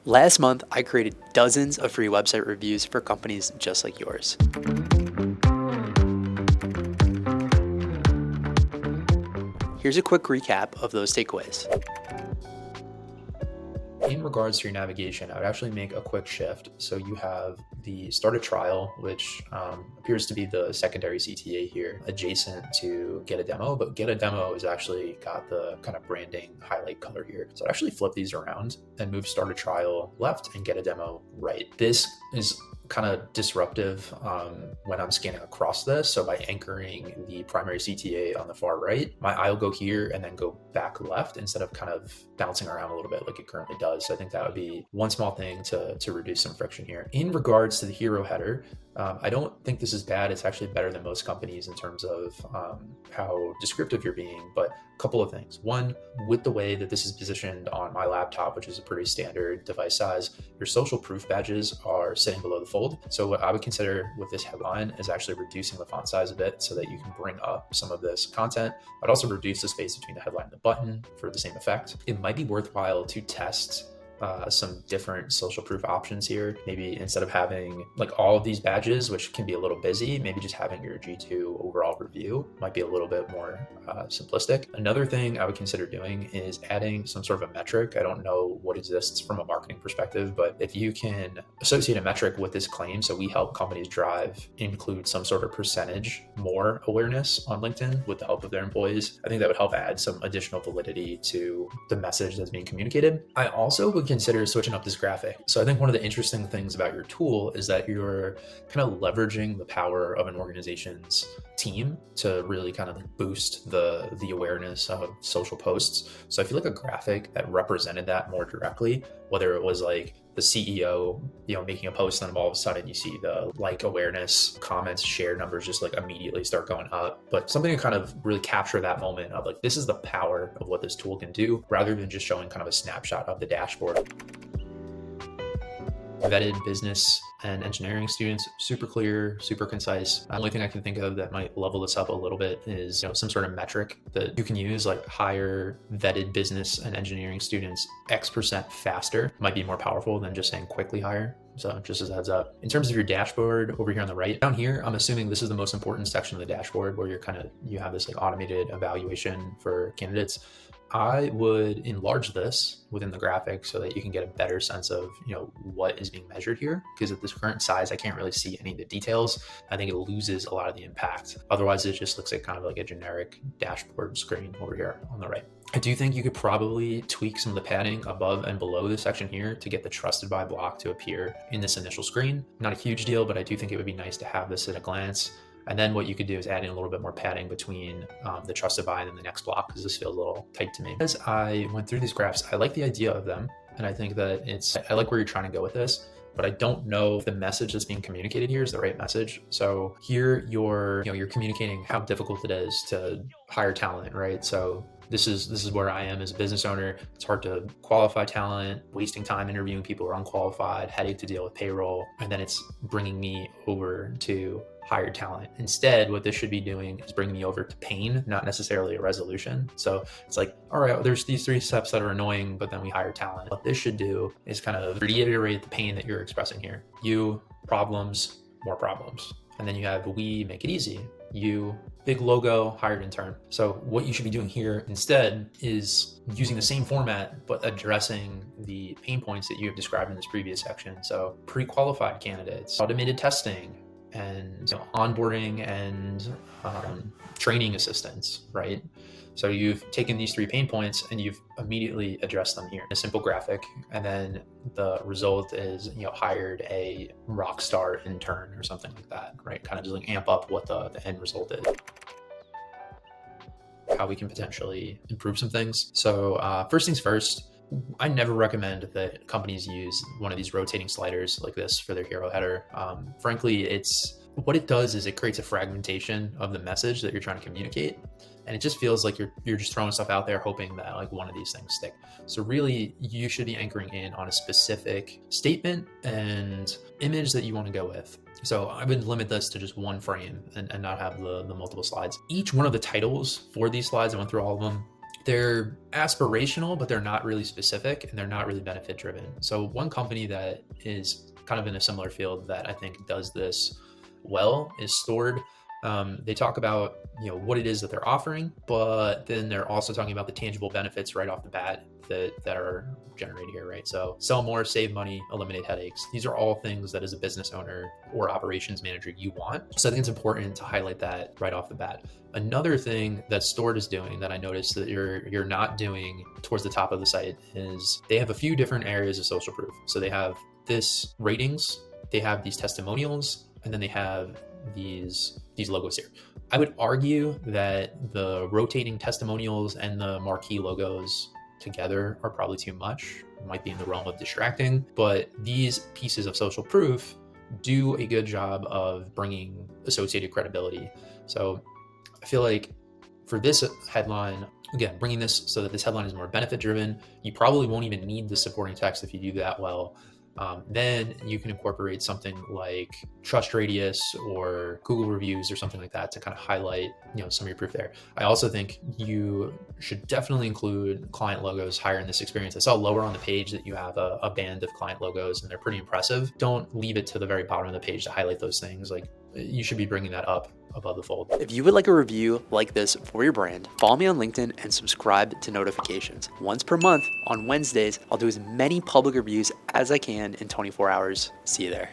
Last month, I created dozens of free website reviews for companies just like yours. Here's a quick recap of those takeaways. In regards to your navigation, I would actually make a quick shift. So you have the start a trial, which appears to be the secondary CTA here, adjacent to get a demo, but get a demo is actually got the kind of branding highlight color here. So I'd actually flip these around and move start a trial left and get a demo right. This is kind of disruptive when I'm scanning across this. So by anchoring the primary CTA on the far right, my eye will go here and then go back left instead of kind of bouncing around a little bit like it currently does. So I think that would be one small thing to reduce some friction here. In regards to the hero header, I don't think this is bad. It's actually better than most companies in terms of how descriptive you're being, but a couple of things. One, with the way that this is positioned on my laptop, which is a pretty standard device size, your social proof badges are sitting below the fold. So what I would consider with this headline is actually reducing the font size a bit so that you can bring up some of this content, but also reduce the space between the headline and the button for the same effect. It might be worthwhile to test some different social proof options here. Maybe instead of having like all of these badges, which can be a little busy, maybe just having your G2 overall review might be a little bit more simplistic. Another thing I would consider doing is adding some sort of a metric. I don't know what exists from a marketing perspective, but if you can associate a metric with this claim, so we help companies include some sort of percentage more awareness on LinkedIn with the help of their employees, I think that would help add some additional validity to the message that's being communicated. I also would consider switching up this graphic. So I think one of the interesting things about your tool is that you're kind of leveraging the power of an organization's team to really kind of like boost the awareness of social posts. So I feel like a graphic that represented that more directly, whether it was like the CEO, making a post, and then all of a sudden you see the like awareness, comments, share numbers just like immediately start going up. But something to kind of really capture that moment of like, this is the power of what this tool can do, rather than just showing kind of a snapshot of the dashboard. Vetted business and engineering students, super clear, super concise. The only thing I can think of that might level this up a little bit is some sort of metric that you can use, like hire vetted business and engineering students X% faster might be more powerful than just saying quickly hire. So just as a heads up. In terms of your dashboard over here on the right, down here, I'm assuming this is the most important section of the dashboard where you have this like automated evaluation for candidates. I would enlarge this within the graphic so that you can get a better sense of, what is being measured here. Because at this current size, I can't really see any of the details. I think it loses a lot of the impact. Otherwise, it just looks like kind of like a generic dashboard screen over here on the right. I do think you could probably tweak some of the padding above and below this section here to get the trusted by block to appear in this initial screen. Not a huge deal, but I do think it would be nice to have this at a glance. And then what you could do is add in a little bit more padding between the trusted by and then the next block, because this feels a little tight to me. As I went through these graphs, I like the idea of them. And I think that I like where you're trying to go with this, but I don't know if the message that's being communicated here is the right message. So here you're communicating how difficult it is to hire talent, right? So this is where I am as a business owner. It's hard to qualify talent, wasting time interviewing people who are unqualified, headache to deal with payroll, and then it's bringing me over to hire talent. Instead, what this should be doing is bringing me over to pain, not necessarily a resolution. So it's like, all right, there's these 3 steps that are annoying, but then we hire talent. What this should do is kind of reiterate the pain that you're expressing here. You, problems, more problems. And then you have we, make it easy. You, big logo, hired intern. So what you should be doing here instead is using the same format, but addressing the pain points that you have described in this previous section. So pre-qualified candidates, automated testing, and onboarding and training assistance, right? So you've taken these 3 pain points and you've immediately addressed them here in a simple graphic. And then the result is, hired a rock star intern or something like that, right? Kind of just like amp up what the end result is. How we can potentially improve some things. So first things first, I never recommend that companies use one of these rotating sliders like this for their hero header. Frankly, what it does is it creates a fragmentation of the message that you're trying to communicate. And it just feels like you're just throwing stuff out there hoping that like one of these things stick. So really you should be anchoring in on a specific statement and image that you want to go with. So I would limit this to just one frame and not have the multiple slides. Each one of the titles for these slides, I went through all of them, they're aspirational, but they're not really specific and they're not really benefit driven. So one company that is kind of in a similar field that I think does this well is Stored. They talk about what it is that they're offering, but then they're also talking about the tangible benefits right off the bat that are generated here, right? So sell more, save money, eliminate headaches. These are all things that as a business owner or operations manager you want. So I think it's important to highlight that right off the bat. Another thing that Stored is doing that I noticed that you're not doing towards the top of the site is they have a few different areas of social proof. So they have this ratings, they have these testimonials, and then they have these logos here. I would argue that the rotating testimonials and the marquee logos together are probably too much. It might be in the realm of distracting, but these pieces of social proof do a good job of bringing associated credibility. So I feel like for this headline, again, bringing this so that this headline is more benefit driven, you probably won't even need the supporting text if you do that well. Then you can incorporate something like trust radius or Google reviews or something like that to kind of highlight, some of your proof there. I also think you should definitely include client logos higher in this experience. I saw lower on the page that you have a band of client logos and they're pretty impressive. Don't leave it to the very bottom of the page to highlight those things. Like you should be bringing that up above the fold. If you would like a review like this for your brand, follow me on LinkedIn and subscribe to notifications. Once per month on Wednesdays, I'll do as many public reviews as I can in 24 hours. See you there.